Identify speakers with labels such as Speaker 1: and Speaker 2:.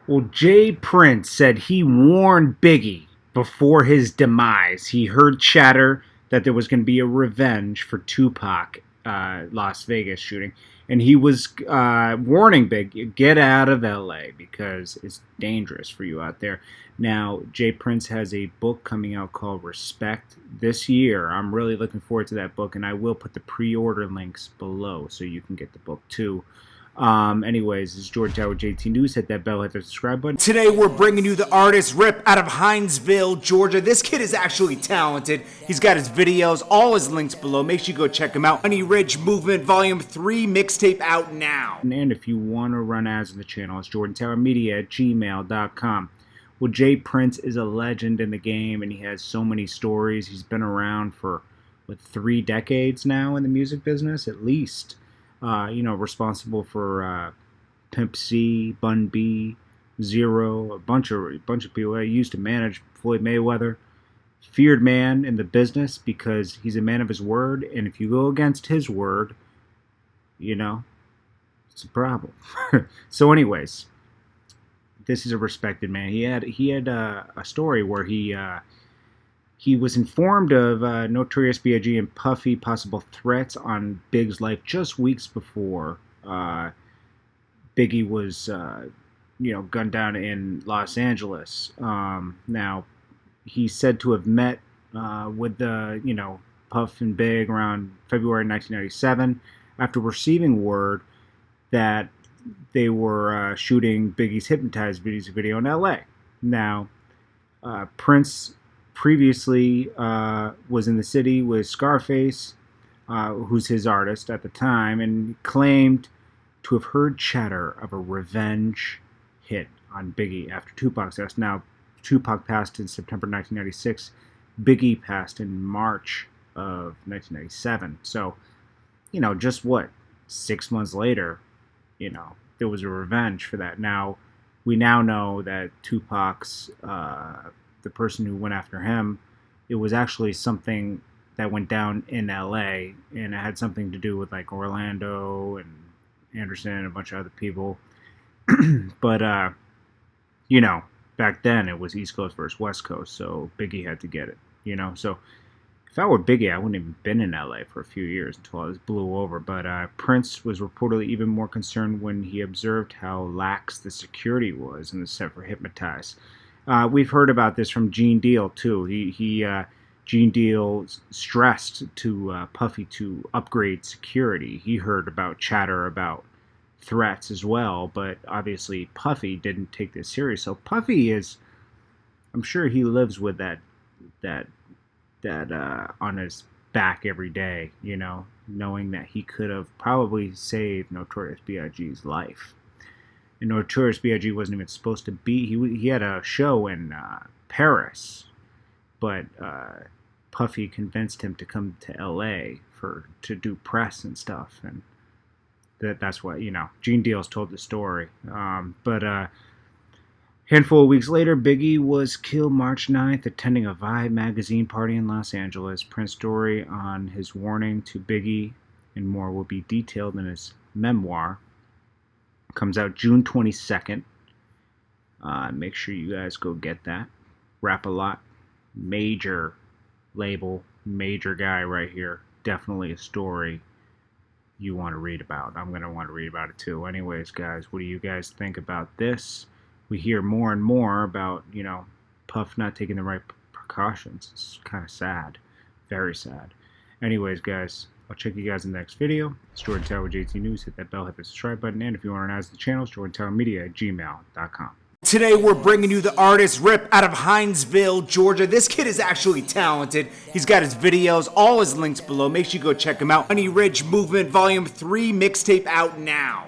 Speaker 1: Well, Jay Prince said he warned Biggie before his demise. He heard chatter that there was going to be a revenge for Tupac Las Vegas shooting, and he was warning Biggie, get out of LA because it's dangerous for you out there. Now, Jay Prince has a book coming out called Respect this year. I'm really looking forward to that book, and I will put the pre-order links below so you can get the book too. Anyways, this is Jordan Tower JT News. Hit that bell, hit the subscribe button.
Speaker 2: Today we're bringing you the artist Rip out of Hinesville, Georgia. This kid is actually talented. He's got his videos, all his links below. Make sure you go check him out. Honey Ridge Movement Volume 3 mixtape out now.
Speaker 1: And if you want to run ads on the channel, it's jordantowermedia@gmail.com. Well, Jay Prince is a legend in the game, and he has so many stories. He's been around for, 3 decades now in the music business, at least. Responsible for Pimp C, Bun B, Zero, a bunch of people. He used to manage Floyd Mayweather. Feared man in the business because he's a man of his word, and if you go against his word, it's a problem. So, anyways, this is a respected man. He had a story where he was informed of Notorious B.I.G. and Puffy possible threats on Big's life just weeks before Biggie was, gunned down in Los Angeles. Now, he's said to have met with Puff and Big around February 1997 after receiving word that they were shooting Biggie's Hypnotized music video in L.A. Now, Prince previously was in the city with Scarface, who's his artist at the time, and claimed to have heard chatter of a revenge hit on Biggie after Tupac's death. Now, Tupac passed in September 1996. Biggie passed in March of 1997. So, just 6 months later, there was a revenge for that. Now, we now know that Tupac's the person who went after him, it was actually something that went down in LA, and it had something to do with Orlando and Anderson and a bunch of other people. But back then it was East Coast versus West Coast, so Biggie had to get it. So if I were Biggie, I wouldn't have even been in LA for a few years until all this blew over. But Prince was reportedly even more concerned when he observed how lax the security was in the set for Hypnotized. We've heard about this from Gene Deal too. Gene Deal stressed to Puffy to upgrade security. He heard about chatter about threats as well, but obviously Puffy didn't take this serious. So Puffy is, I'm sure he lives with that on his back every day. Knowing that he could have probably saved Notorious B.I.G.'s life. And Notorious B.I.G. wasn't even supposed to be. He had a show in Paris, but Puffy convinced him to come to L.A. to do press and stuff, and that's what Gene Deal's told the story. But handful of weeks later, Biggie was killed March 9th attending a Vibe magazine party in Los Angeles. Prince's story on his warning to Biggie and more will be detailed in his memoir. Comes out June 22nd. Make sure you guys go get that. Rap-A-Lot, major label, major guy right here. Definitely a story you want to read about. I'm going to want to read about it too. Anyways, guys, what do you guys think about this? We hear more and more about, Puff not taking the right precautions. It's kind of sad. Very sad. Anyways, guys, I'll check you guys in the next video. It's Jordan Tower JT News. Hit that bell, hit the subscribe button, and if you want to add to the channel, it's jordantowermedia@gmail.com.
Speaker 2: Today we're bringing you the artist Rip out of Hinesville, Georgia. This kid is actually talented. He's got his videos, all his links below. Make sure you go check him out. Honey Ridge Movement Volume 3 mixtape out now.